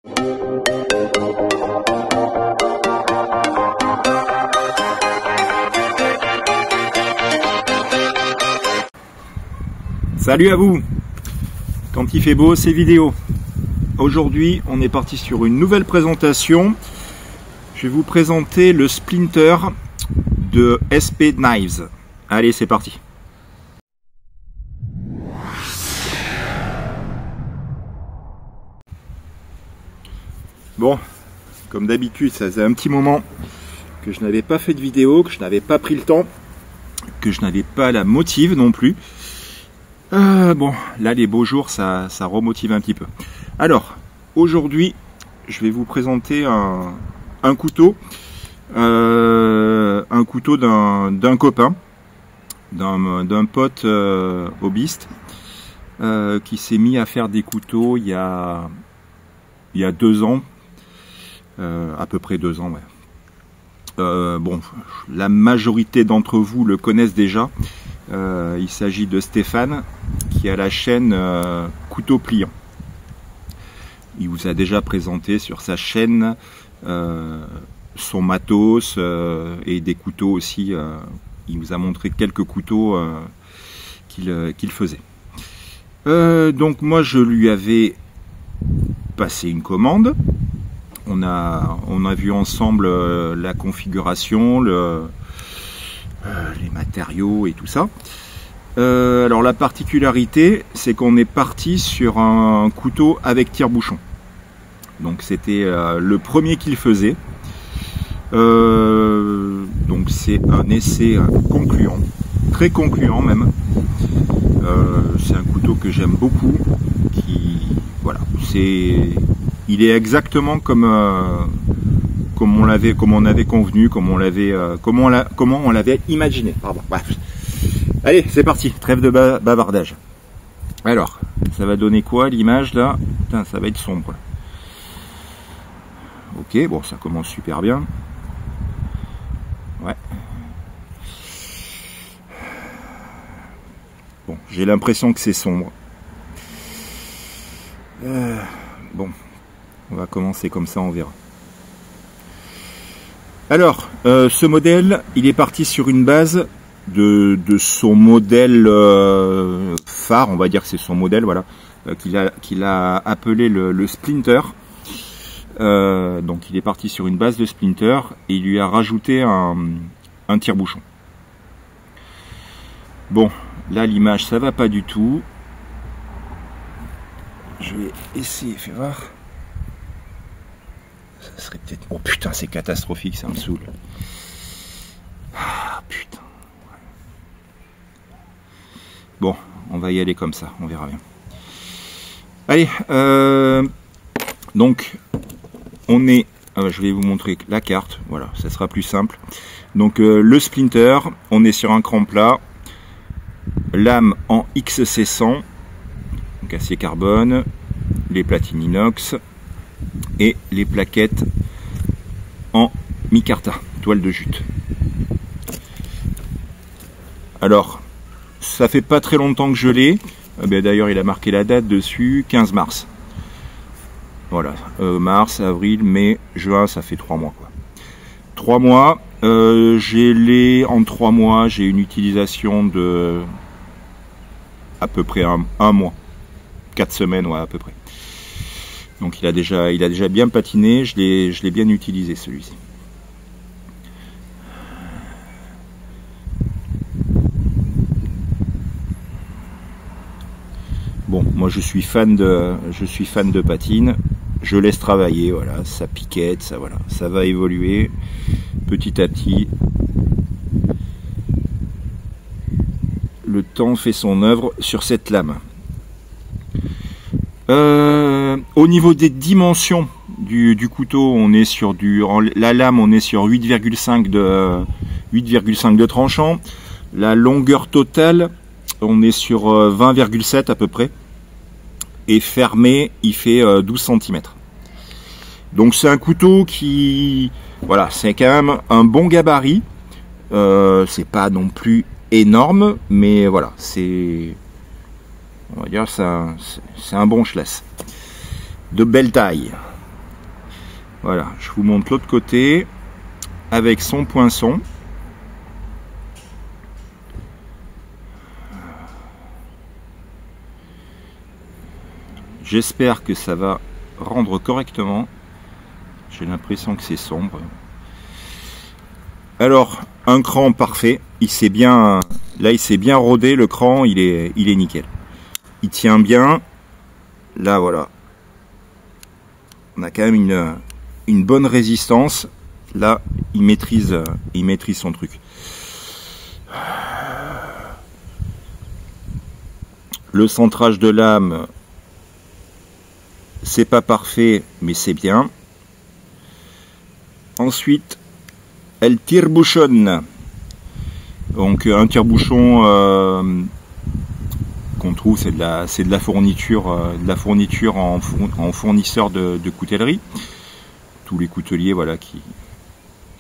Salut à vous! Quand il fait beau, c'est vidéo. Aujourd'hui, on est parti sur une nouvelle présentation. Je vais vous présenter le Splinter de SP Knives. Allez, c'est parti. Bon, comme d'habitude, ça faisait un petit moment que je n'avais pas fait de vidéo, que je n'avais pas pris le temps, que je n'avais pas la motive non plus. Bon, là les beaux jours, ça remotive un petit peu. Alors, aujourd'hui, je vais vous présenter un couteau d'un copain, d'un pote hobbyiste, qui s'est mis à faire des couteaux il y a 2 ans, à peu près 2 ans, ouais. Bon, la majorité d'entre vous le connaissent déjà. Il s'agit de Stéphane, qui a la chaîne Couteau Pliant. Il vous a déjà présenté sur sa chaîne son matos et des couteaux aussi. Il vous a montré quelques couteaux qu'il faisait. Donc moi je lui avais passé une commande. On a vu ensemble la configuration, les matériaux et tout ça. Alors la particularité, c'est qu'on est parti sur un couteau avec tire-bouchon. Donc c'était le premier qu'il faisait. Donc c'est un essai concluant, très concluant même. C'est un couteau que j'aime beaucoup. Voilà, il est exactement comme on avait convenu, comment on l'avait imaginé. Pardon. Bref. Allez, c'est parti, trêve de bavardage. Alors, ça va donner quoi l'image là? Putain, ça va être sombre. Ok, bon, ça commence super bien. Ouais. Bon, j'ai l'impression que c'est sombre. Bon, on va commencer comme ça, on verra. Alors, ce modèle, il est parti sur une base de son modèle phare, on va dire que c'est son modèle, voilà, qu'il a appelé le Splinter. Donc il est parti sur une base de Splinter et il lui a rajouté un tire-bouchon. Bon, là l'image ça va pas du tout. Je vais essayer, fais voir. Ça serait peut-être... Oh putain, c'est catastrophique, ça me saoule. Ah putain. Bon, on va y aller comme ça, on verra bien. Allez, donc, on est... je vais vous montrer la carte, voilà, ça sera plus simple. Donc, le Splinter, on est sur un cran plat, lame en XC100, donc acier carbone, les platines inox et les plaquettes en micarta, toile de jute. Alors, ça fait pas très longtemps que je l'ai. D'ailleurs, il a marqué la date dessus, 15 mars. Voilà, mars, avril, mai, juin, ça fait 3 mois. Quoi. 3 mois, en 3 mois, j'ai une utilisation de à peu près un mois. 4 semaines, ouais, à peu près. Donc il a déjà bien patiné, je l'ai bien utilisé celui-ci. Bon, moi je suis fan de patine. Je laisse travailler, voilà, ça piquette, ça va évoluer petit à petit. Le temps fait son œuvre sur cette lame. Au niveau des dimensions du couteau, on est sur la lame, on est sur 8,5 de tranchant. La longueur totale, on est sur 20,7 à peu près. Et fermé, il fait 12 cm. Donc c'est un couteau qui, voilà, c'est quand même un bon gabarit. C'est pas non plus énorme, mais voilà, c'est, on va dire, c'est un bon schless. De belle taille. Voilà, je vous montre l'autre côté avec son poinçon. J'espère que ça va rendre correctement. J'ai l'impression que c'est sombre. Alors, un cran parfait. Il s'est bien, là, il s'est bien rodé. Le cran, il est nickel. Il tient bien. Là, voilà. On a quand même une bonne résistance. Là, il maîtrise son truc. Le centrage de lame, c'est pas parfait, mais c'est bien. Ensuite, el tire-bouchon. Donc un tire-bouchon qu'on trouve, c'est de la fourniture en fournisseur de coutellerie. Tous les couteliers, voilà, qui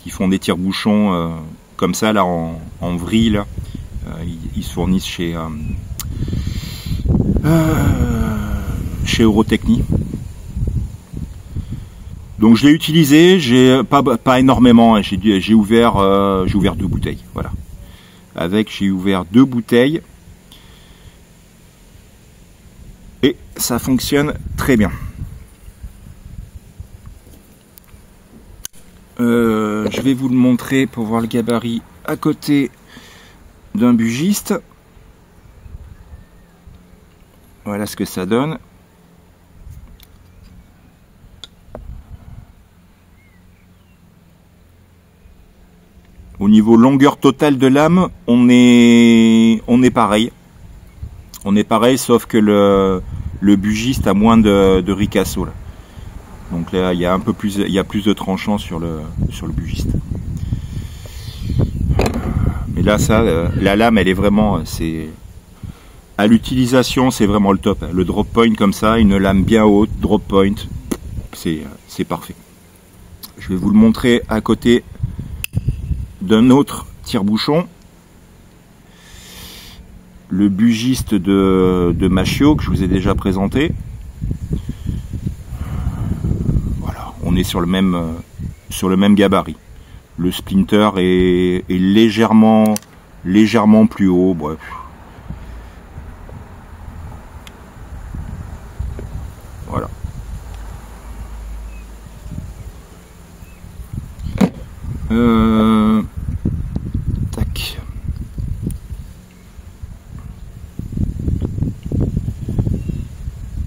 font des tire-bouchons comme ça là en vrille, là. Ils se fournissent chez Eurotechnie. Donc je l'ai utilisé, j'ai pas énormément, hein. J'ai ouvert 2 bouteilles, voilà. J'ai ouvert 2 bouteilles et ça fonctionne très bien. Je vais vous le montrer pour voir le gabarit à côté d'un bugiste. Voilà ce que ça donne. Au niveau longueur totale de lame, on est pareil. On est pareil, sauf que le bugiste a moins de ricasso là. Donc là, il y a un peu plus, il y a plus de tranchants sur le bugiste. Mais là, la lame, elle est vraiment, à l'utilisation, c'est vraiment le top. Le drop point comme ça, une lame bien haute, drop point, c'est parfait. Je vais vous le montrer à côté d'un autre tire-bouchon, le bugiste de Machio que je vous ai déjà présenté. Voilà, on est sur le même gabarit. Le splinter est légèrement plus haut. Bref. Voilà. Tac.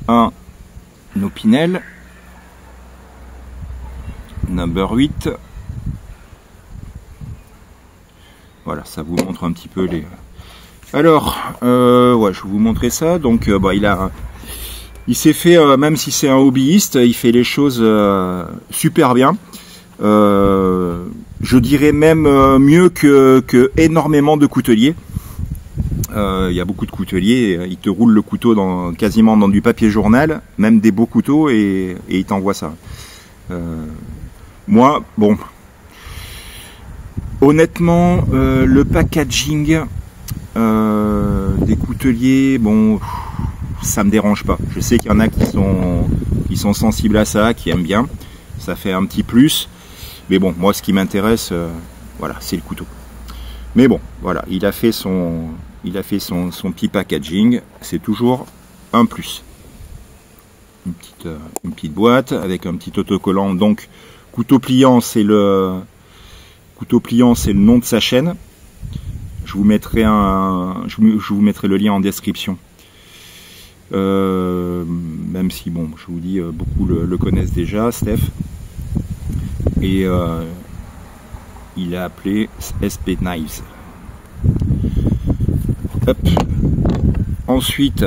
Un Opinel number 8. Voilà, ça vous montre un petit peu les. Alors, ouais, je vais vous montrer ça. Donc, il s'est fait, même si c'est un hobbyiste, il fait les choses super bien. Je dirais même mieux que énormément de couteliers. Il y a beaucoup de couteliers, ils te roulent le couteau quasiment dans du papier journal, même des beaux couteaux, et ils t'envoient ça. Moi, bon, honnêtement, le packaging des couteliers, bon, ça me dérange pas. Je sais qu'il y en a qui sont sensibles à ça, qui aiment bien. Ça fait un petit plus. Mais bon, moi, ce qui m'intéresse, voilà, c'est le couteau. Mais bon, voilà, il a fait son petit packaging. C'est toujours un plus. Une petite boîte avec un petit autocollant. Donc, couteau pliant, c'est le nom de sa chaîne. Je vous mettrai le lien en description. Même si, bon, je vous dis, beaucoup le connaissent déjà, Steph. Et il a appelé SP Knives. Hop. Ensuite,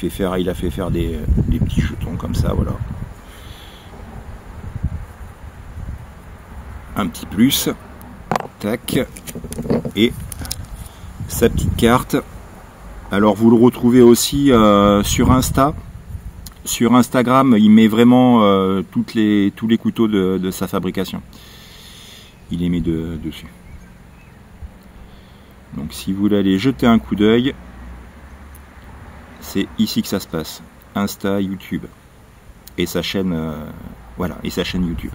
il a fait faire des petits jetons comme ça, voilà. Un petit plus. Tac. Et sa petite carte. Alors vous le retrouvez aussi sur Insta. Sur Instagram, il met vraiment tous les couteaux de sa fabrication. Il les met dessus. Donc si vous voulez aller jeter un coup d'œil, c'est ici que ça se passe. Insta, YouTube. et sa chaîne, voilà, et sa chaîne YouTube.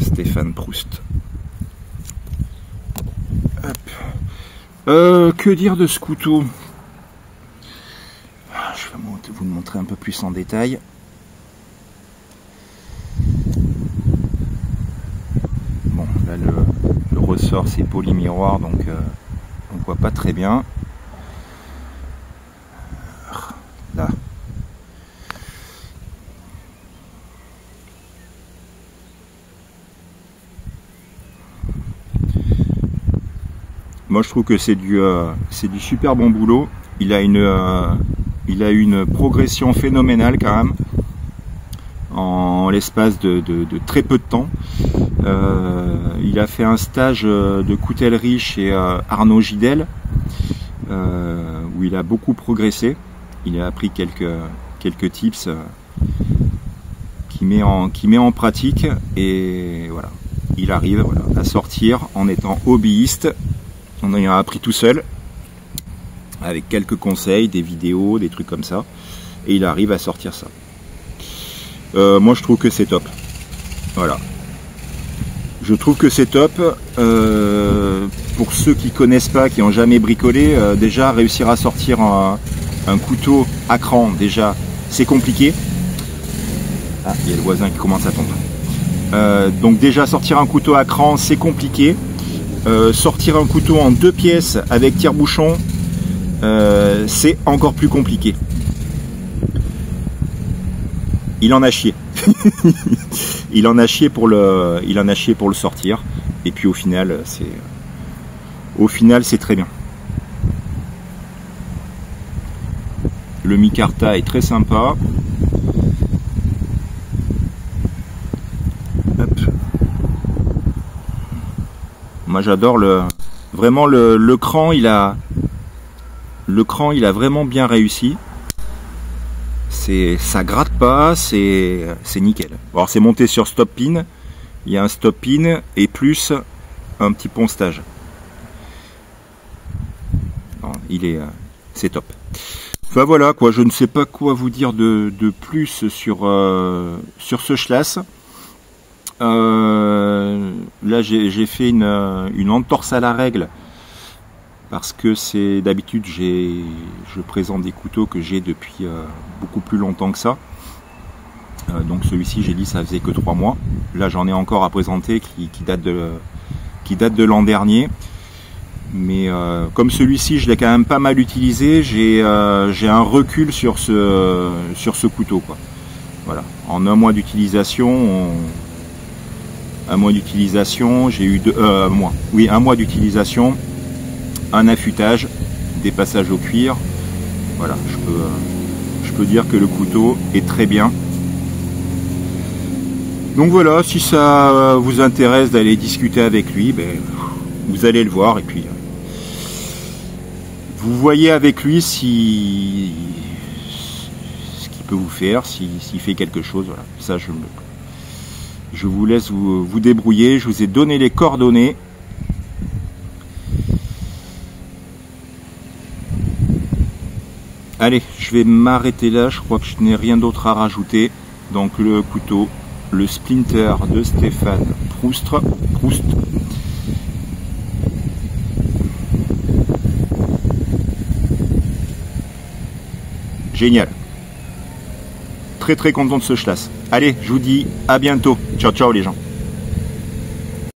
Stéphane Proust. Que dire de ce couteau? Je vais vous le montrer un peu plus en détail. Bon, là le ressort c'est polymiroir, donc on voit pas très bien. Là. Moi je trouve que c'est du super bon boulot. Il a une progression phénoménale quand même en l'espace de très peu de temps. Il a fait un stage de coutellerie chez Arnaud Gidel où il a beaucoup progressé. Il a appris quelques tips qu'il met en pratique, et voilà, il arrive, voilà, à sortir en étant hobbyiste, en ayant appris tout seul, avec quelques conseils, des vidéos, des trucs comme ça, et il arrive à sortir ça. Moi je trouve que c'est top. Voilà. Je trouve que c'est top. Pour ceux qui connaissent pas, qui n'ont jamais bricolé, déjà réussir à sortir un couteau à cran, déjà c'est compliqué. Ah, il y a le voisin qui commence à tomber. Donc déjà sortir un couteau à cran c'est compliqué. Sortir un couteau en 2 pièces avec tire-bouchon, c'est encore plus compliqué. Il en a chié. il en a chié pour le sortir. Et puis au final c'est très bien. Le micarta est très sympa. Hop. Moi j'adore vraiment le cran, il a vraiment bien réussi. Ça gratte pas, c'est nickel. Alors c'est monté sur stop pin, il y a un stop pin et plus un petit poncetage. C'est top. Enfin voilà quoi, je ne sais pas quoi vous dire de plus sur ce Schlass. Là j'ai fait une entorse à la règle parce que c'est d'habitude je présente des couteaux que j'ai depuis beaucoup plus longtemps que ça. Donc celui-ci j'ai dit ça faisait que 3 mois. Là j'en ai encore à présenter qui date de l'an dernier. Mais comme celui-ci je l'ai quand même pas mal utilisé, j'ai un recul sur ce couteau quoi. Voilà. En un mois d'utilisation, j'ai eu un mois d'utilisation, un affûtage, des passages au cuir. Voilà, je peux dire que le couteau est très bien. Donc voilà, si ça vous intéresse d'aller discuter avec lui, ben, vous allez le voir et puis vous voyez avec lui ce qu'il peut vous faire, s'il fait quelque chose. Voilà. Ça, je vous laisse vous débrouiller. Je vous ai donné les coordonnées. Allez, je vais m'arrêter là. Je crois que je n'ai rien d'autre à rajouter. Donc le couteau, le Splinter de Stéphane Proust. Génial. Très content de ce Schlass. Allez, je vous dis à bientôt. Ciao les gens.